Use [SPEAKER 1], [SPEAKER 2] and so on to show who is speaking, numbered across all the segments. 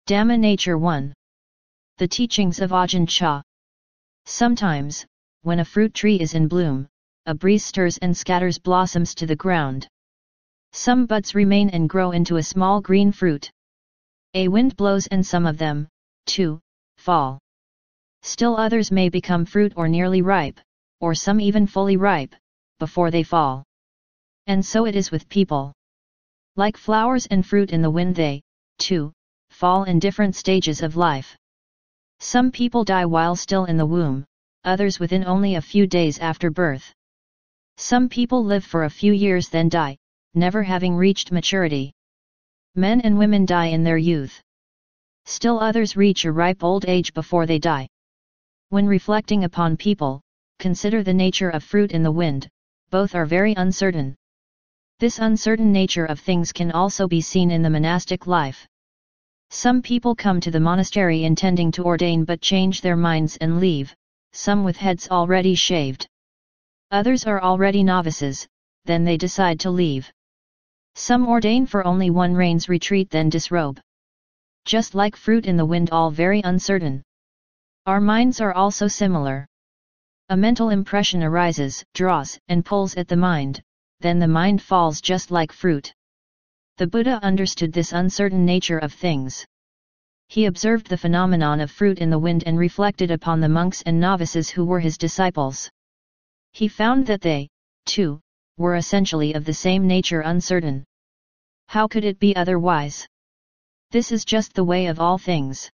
[SPEAKER 1] Dhamma Nature 1. The Teachings of Ajahn Chah. Sometimes, when a fruit tree is in bloom, a breeze stirs and scatters blossoms to the ground. Some buds remain and grow into a small green fruit. A wind blows and some of them, too, fall. Still others may become fruit or nearly ripe, or some even fully ripe, before they fall. And so it is with people. Like flowers and fruit in the wind, they, too, fall in different stages of life. Some people die while still in the womb, others within only a few days after birth. Some people live for a few years then die, never having reached maturity. Men and women die in their youth. Still others reach a ripe old age before they die. When reflecting upon people, consider the nature of fruit in the wind, both are very uncertain. This uncertain nature of things can also be seen in the monastic life. Some people come to the monastery intending to ordain but change their minds and leave, some with heads already shaved. Others are already novices, then they decide to leave. Some ordain for only one rain's retreat then disrobe. Just like fruit in the wind, all very uncertain. Our minds are also similar. A mental impression arises, draws and pulls at the mind, then the mind falls just like fruit. The Buddha understood this uncertain nature of things. He observed the phenomenon of fruit in the wind and reflected upon the monks and novices who were his disciples. He found that they, too, were essentially of the same nature, uncertain. How could it be otherwise? This is just the way of all things.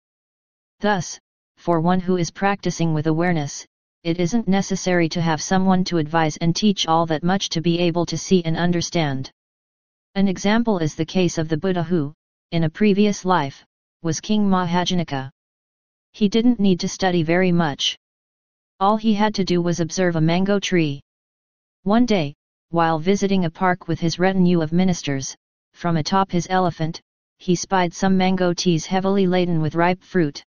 [SPEAKER 1] Thus, for one who is practicing with awareness, it isn't necessary to have someone to advise and teach all that much to be able to see and understand. An example is the case of the Buddha who, in a previous life, was King Mahajanaka. He didn't need to study very much. All he had to do was observe a mango tree. One day, while visiting a park with his retinue of ministers, from atop his elephant, he spied some mango trees heavily laden with ripe fruit.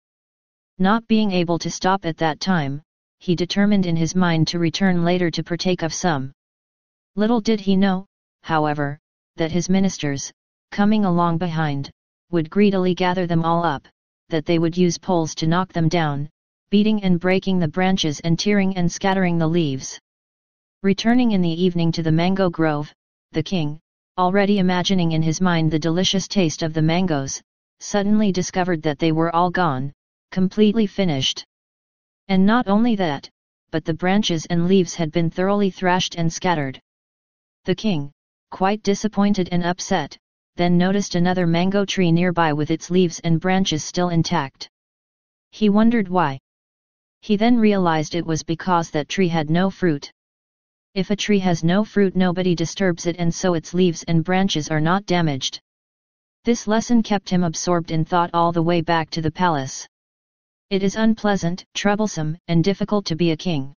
[SPEAKER 1] Not being able to stop at that time, he determined in his mind to return later to partake of some. Little did he know, however, that his ministers, coming along behind, would greedily gather them all up, that they would use poles to knock them down, beating and breaking the branches and tearing and scattering the leaves. Returning in the evening to the mango grove, the king, already imagining in his mind the delicious taste of the mangoes, suddenly discovered that they were all gone, completely finished. And not only that, but the branches and leaves had been thoroughly thrashed and scattered. The king, quite disappointed and upset, then noticed another mango tree nearby with its leaves and branches still intact. He wondered why. He then realized it was because that tree had no fruit. If a tree has no fruit, nobody disturbs it, and so its leaves and branches are not damaged. This lesson kept him absorbed in thought all the way back to the palace. It is unpleasant, troublesome, and difficult to be a king.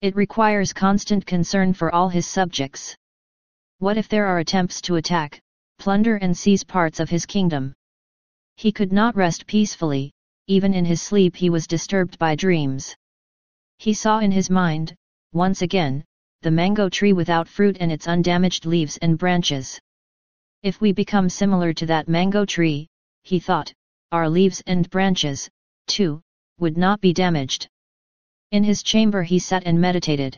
[SPEAKER 1] It requires constant concern for all his subjects. What if there are attempts to attack, plunder and seize parts of his kingdom? He could not rest peacefully, even in his sleep he was disturbed by dreams. He saw in his mind, once again, the mango tree without fruit and its undamaged leaves and branches. If we become similar to that mango tree, he thought, our leaves and branches, too, would not be damaged. In his chamber he sat and meditated.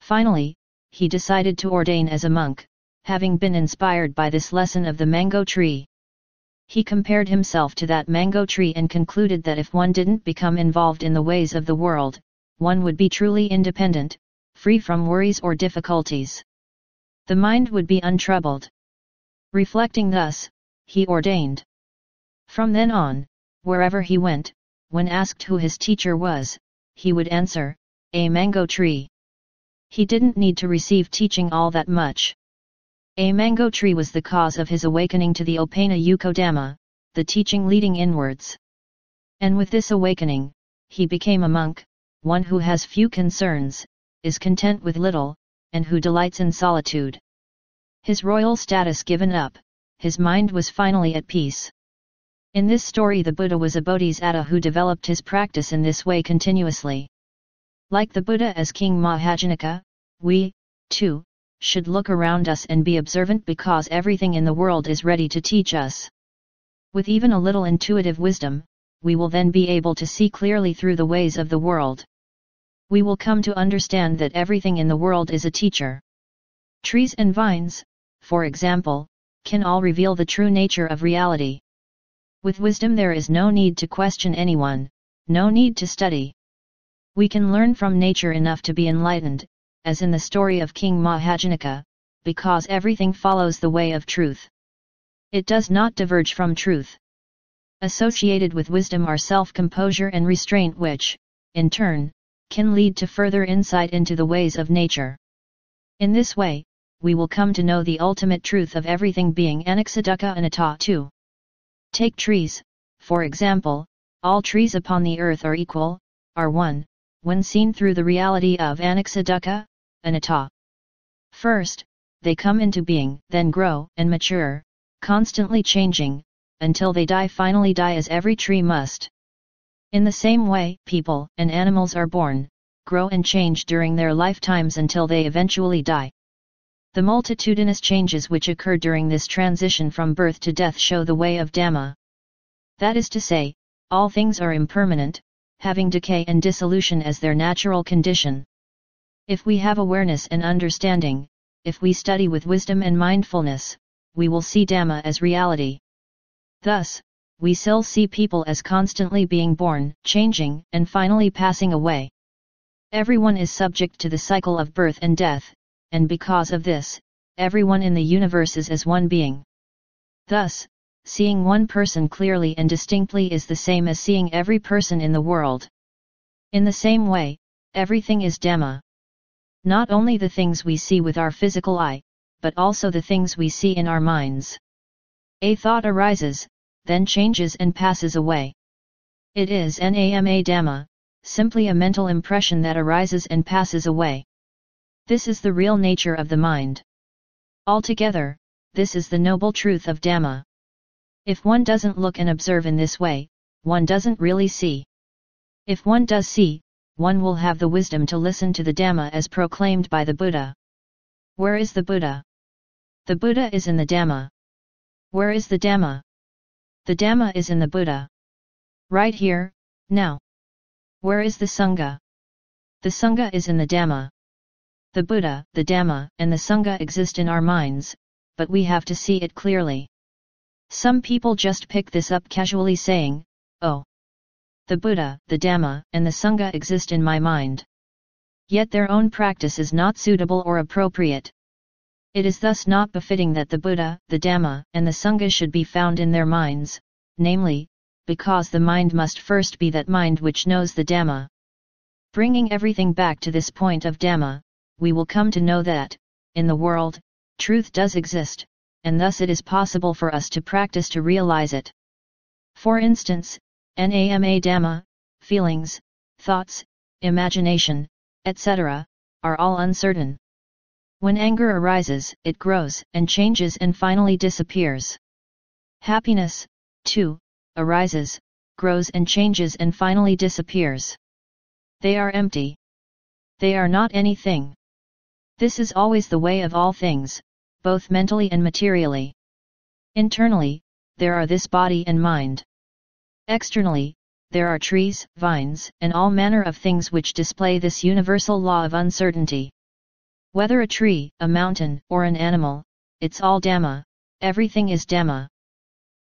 [SPEAKER 1] Finally, he decided to ordain as a monk, having been inspired by this lesson of the mango tree. He compared himself to that mango tree and concluded that if one didn't become involved in the ways of the world, one would be truly independent, free from worries or difficulties. The mind would be untroubled. Reflecting thus, he ordained. From then on, wherever he went, when asked who his teacher was, he would answer, a mango tree. He didn't need to receive teaching all that much. A mango tree was the cause of his awakening to the Upana Dhamma, the teaching leading inwards. And with this awakening, he became a monk, one who has few concerns, is content with little, and who delights in solitude. His royal status given up, his mind was finally at peace. In this story, the Buddha was a bodhisattva who developed his practice in this way continuously. Like the Buddha as King Mahajanaka, we, too, should look around us and be observant, because everything in the world is ready to teach us. With even a little intuitive wisdom, we will then be able to see clearly through the ways of the world. We will come to understand that everything in the world is a teacher. Trees and vines, for example, can all reveal the true nature of reality. With wisdom there is no need to question anyone, no need to study. We can learn from nature enough to be enlightened, as in the story of King Mahajanaka, because everything follows the way of truth. It does not diverge from truth. Associated with wisdom are self-composure and restraint which, in turn, can lead to further insight into the ways of nature. In this way, we will come to know the ultimate truth of everything being anicca dukkha anatta too. Take trees, for example, all trees upon the earth are equal, are one, when seen through the reality of anicca dukkha anatta. First, they come into being, then grow and mature, constantly changing, until they finally die as every tree must. In the same way, people and animals are born, grow and change during their lifetimes until they eventually die. The multitudinous changes which occur during this transition from birth to death show the way of Dhamma. That is to say, all things are impermanent, having decay and dissolution as their natural condition. If we have awareness and understanding, if we study with wisdom and mindfulness, we will see Dhamma as reality. Thus, we still see people as constantly being born, changing, and finally passing away. Everyone is subject to the cycle of birth and death, and because of this, everyone in the universe is as one being. Thus, seeing one person clearly and distinctly is the same as seeing every person in the world. In the same way, everything is Dhamma. Not only the things we see with our physical eye, but also the things we see in our minds. A thought arises, then changes and passes away. It is nama Dhamma, simply a mental impression that arises and passes away. This is the real nature of the mind. Altogether, this is the noble truth of Dhamma. If one doesn't look and observe in this way, one doesn't really see. If one does see, one will have the wisdom to listen to the Dhamma as proclaimed by the Buddha. Where is the Buddha? The Buddha is in the Dhamma. Where is the Dhamma? The Dhamma is in the Buddha. Right here, now. Where is the Sangha? The Sangha is in the Dhamma. The Buddha, the Dhamma, and the Sangha exist in our minds, but we have to see it clearly. Some people just pick this up casually saying, "Oh, the Buddha, the Dhamma, and the Sangha exist in my mind." Yet their own practice is not suitable or appropriate. It is thus not befitting that the Buddha, the Dhamma, and the Sangha should be found in their minds, namely, because the mind must first be that mind which knows the Dhamma. Bringing everything back to this point of Dhamma, we will come to know that, in the world, truth does exist, and thus it is possible for us to practice to realize it. For instance, nama Dhamma, feelings, thoughts, imagination, etc., are all uncertain. When anger arises, it grows and changes and finally disappears. Happiness, too, arises, grows and changes and finally disappears. They are empty. They are not anything. This is always the way of all things, both mentally and materially. Internally, there are this body and mind. Externally, there are trees, vines, and all manner of things which display this universal law of uncertainty. Whether a tree, a mountain, or an animal, it's all Dhamma, everything is Dhamma.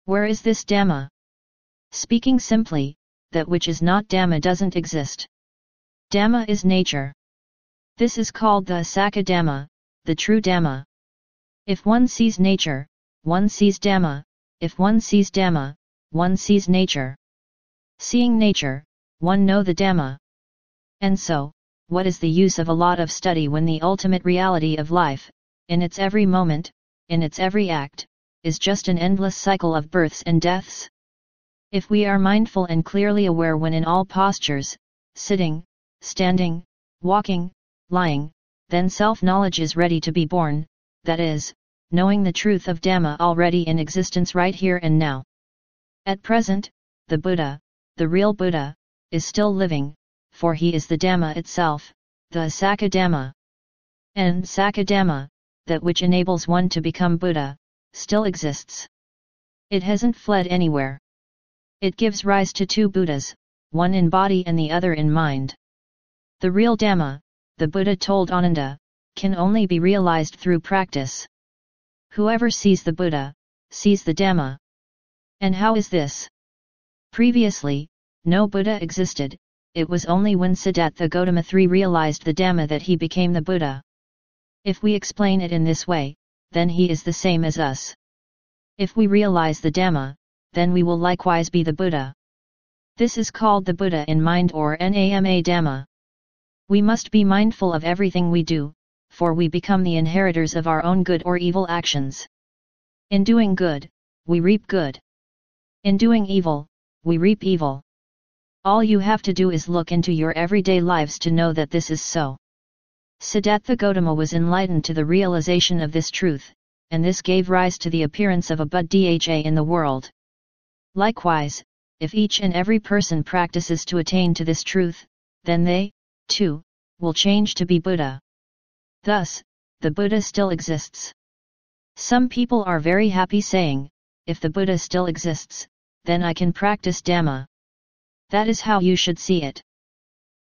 [SPEAKER 1] Where is this Dhamma? Speaking simply, that which is not Dhamma doesn't exist. Dhamma is nature. This is called the Asaka Dhamma, the true Dhamma. If one sees nature, one sees Dhamma, if one sees Dhamma, one sees nature. Seeing nature, one knows the Dhamma. And so, what is the use of a lot of study when the ultimate reality of life, in its every moment, in its every act, is just an endless cycle of births and deaths? If we are mindful and clearly aware when in all postures, sitting, standing, walking, lying, then self-knowledge is ready to be born, that is, knowing the truth of Dhamma already in existence right here and now. At present, the Buddha, the real Buddha, is still living, for he is the Dhamma itself, the Asaka Dhamma. And Sakha Dhamma, that which enables one to become Buddha, still exists. It hasn't fled anywhere. It gives rise to two Buddhas, one in body and the other in mind. The real Dhamma, the Buddha told Ananda, can only be realized through practice. Whoever sees the Buddha, sees the Dhamma. And how is this? Previously, no Buddha existed. It was only when Siddhartha Gautama III realized the Dhamma that he became the Buddha. If we explain it in this way, then he is the same as us. If we realize the Dhamma, then we will likewise be the Buddha. This is called the Buddha in mind or Nama Dhamma. We must be mindful of everything we do, for we become the inheritors of our own good or evil actions. In doing good, we reap good. In doing evil, we reap evil. All you have to do is look into your everyday lives to know that this is so. Siddhartha Gautama was enlightened to the realization of this truth, and this gave rise to the appearance of a Buddha in the world. Likewise, if each and every person practices to attain to this truth, then they, too, will change to be Buddha. Thus, the Buddha still exists. Some people are very happy saying, if the Buddha still exists, then I can practice Dhamma. That is how you should see it.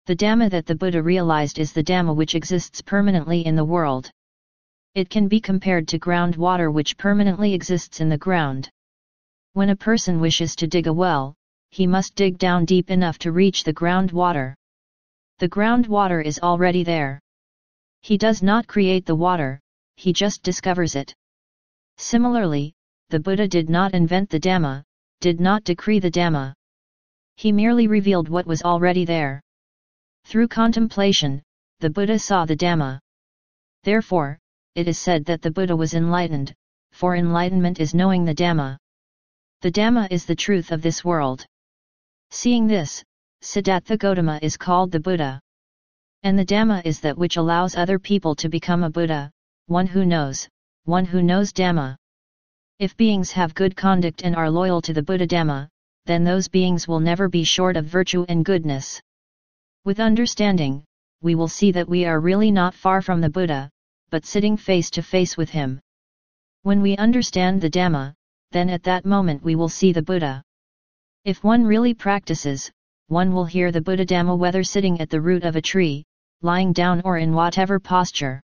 [SPEAKER 1] The Dhamma that the Buddha realized is the Dhamma which exists permanently in the world. It can be compared to groundwater which permanently exists in the ground. When a person wishes to dig a well, he must dig down deep enough to reach the groundwater. The groundwater is already there. He does not create the water, he just discovers it. Similarly, the Buddha did not invent the Dhamma, did not decree the Dhamma. He merely revealed what was already there. Through contemplation, the Buddha saw the Dhamma. Therefore, it is said that the Buddha was enlightened, for enlightenment is knowing the Dhamma. The Dhamma is the truth of this world. Seeing this, Siddhartha Gautama is called the Buddha. And the Dhamma is that which allows other people to become a Buddha, one who knows Dhamma. If beings have good conduct and are loyal to the Buddha Dhamma, then those beings will never be short of virtue and goodness. With understanding, we will see that we are really not far from the Buddha, but sitting face to face with him. When we understand the Dhamma, then at that moment we will see the Buddha. If one really practices, one will hear the Buddha Dhamma whether sitting at the root of a tree, lying down or in whatever posture.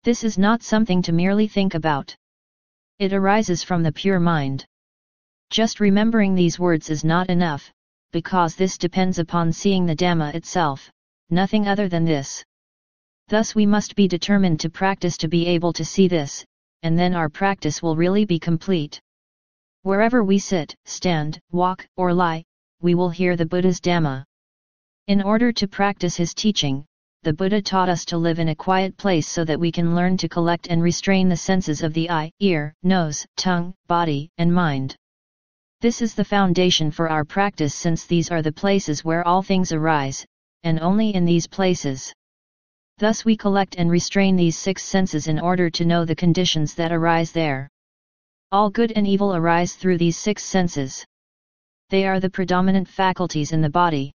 [SPEAKER 1] This is not something to merely think about. It arises from the pure mind. Just remembering these words is not enough, because this depends upon seeing the Dhamma itself, nothing other than this. Thus we must be determined to practice to be able to see this, and then our practice will really be complete. Wherever we sit, stand, walk, or lie, we will hear the Buddha's Dhamma. In order to practice his teaching, the Buddha taught us to live in a quiet place so that we can learn to collect and restrain the senses of the eye, ear, nose, tongue, body, and mind. This is the foundation for our practice since these are the places where all things arise, and only in these places. Thus we collect and restrain these six senses in order to know the conditions that arise there. All good and evil arise through these six senses. They are the predominant faculties in the body.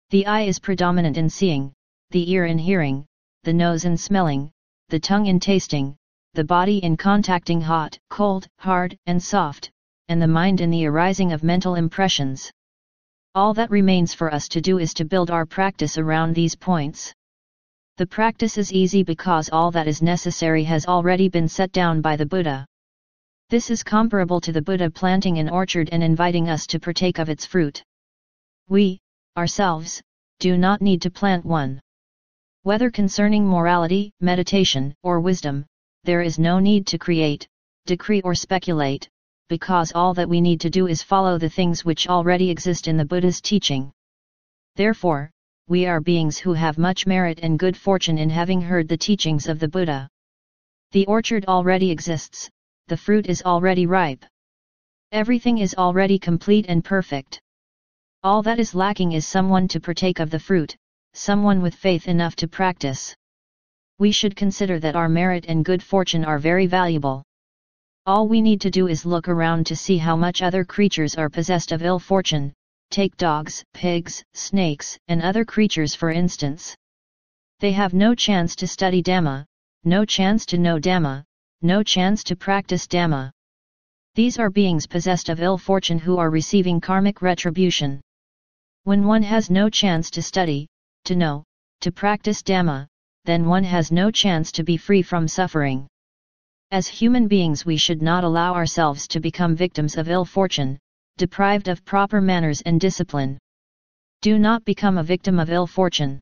[SPEAKER 1] The eye is predominant in seeing, the ear in hearing, the nose in smelling, the tongue in tasting, the body in contacting hot, cold, hard, and soft, and the mind in the arising of mental impressions. All that remains for us to do is to build our practice around these points. The practice is easy because all that is necessary has already been set down by the Buddha. This is comparable to the Buddha planting an orchard and inviting us to partake of its fruit. We, ourselves, do not need to plant one. Whether concerning morality, meditation, or wisdom, there is no need to create, decree or speculate, because all that we need to do is follow the things which already exist in the Buddha's teaching. Therefore, we are beings who have much merit and good fortune in having heard the teachings of the Buddha. The orchard already exists, the fruit is already ripe. Everything is already complete and perfect. All that is lacking is someone to partake of the fruit, someone with faith enough to practice. We should consider that our merit and good fortune are very valuable. All we need to do is look around to see how much other creatures are possessed of ill fortune. Take dogs, pigs, snakes, and other creatures for instance. They have no chance to study Dhamma, no chance to know Dhamma, no chance to practice Dhamma. These are beings possessed of ill fortune who are receiving karmic retribution. When one has no chance to study, to know, to practice Dhamma, then one has no chance to be free from suffering. As human beings we should not allow ourselves to become victims of ill fortune, deprived of proper manners and discipline. Do not become a victim of ill fortune.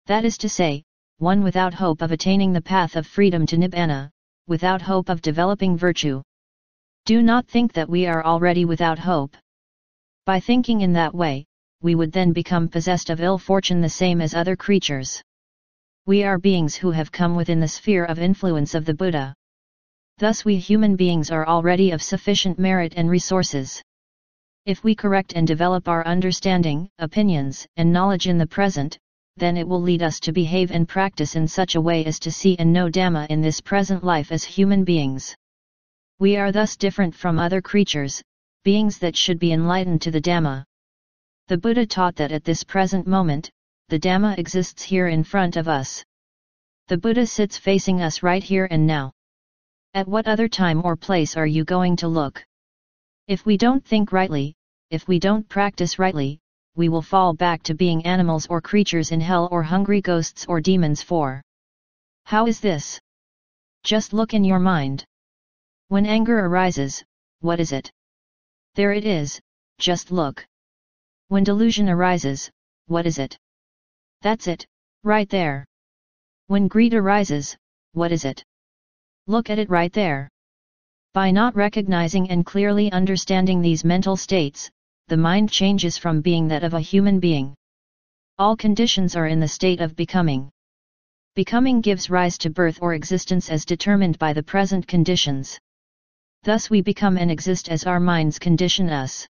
[SPEAKER 1] That is to say, one without hope of attaining the path of freedom to Nibbana, without hope of developing virtue. Do not think that we are already without hope. By thinking in that way, we would then become possessed of ill fortune the same as other creatures. We are beings who have come within the sphere of influence of the Buddha. Thus we human beings are already of sufficient merit and resources. If we correct and develop our understanding, opinions, and knowledge in the present, then it will lead us to behave and practice in such a way as to see and know Dhamma in this present life as human beings. We are thus different from other creatures, beings that should be enlightened to the Dhamma. The Buddha taught that at this present moment, the Dhamma exists here in front of us. The Buddha sits facing us right here and now. At what other time or place are you going to look? If we don't think rightly, if we don't practice rightly, we will fall back to being animals or creatures in hell or hungry ghosts or demons for. How is this? Just look in your mind. When anger arises, what is it? There it is, just look. When delusion arises, what is it? That's it, right there. When greed arises, what is it? Look at it right there. By not recognizing and clearly understanding these mental states, the mind changes from being that of a human being. All conditions are in the state of becoming. Becoming gives rise to birth or existence as determined by the present conditions. Thus we become and exist as our minds condition us.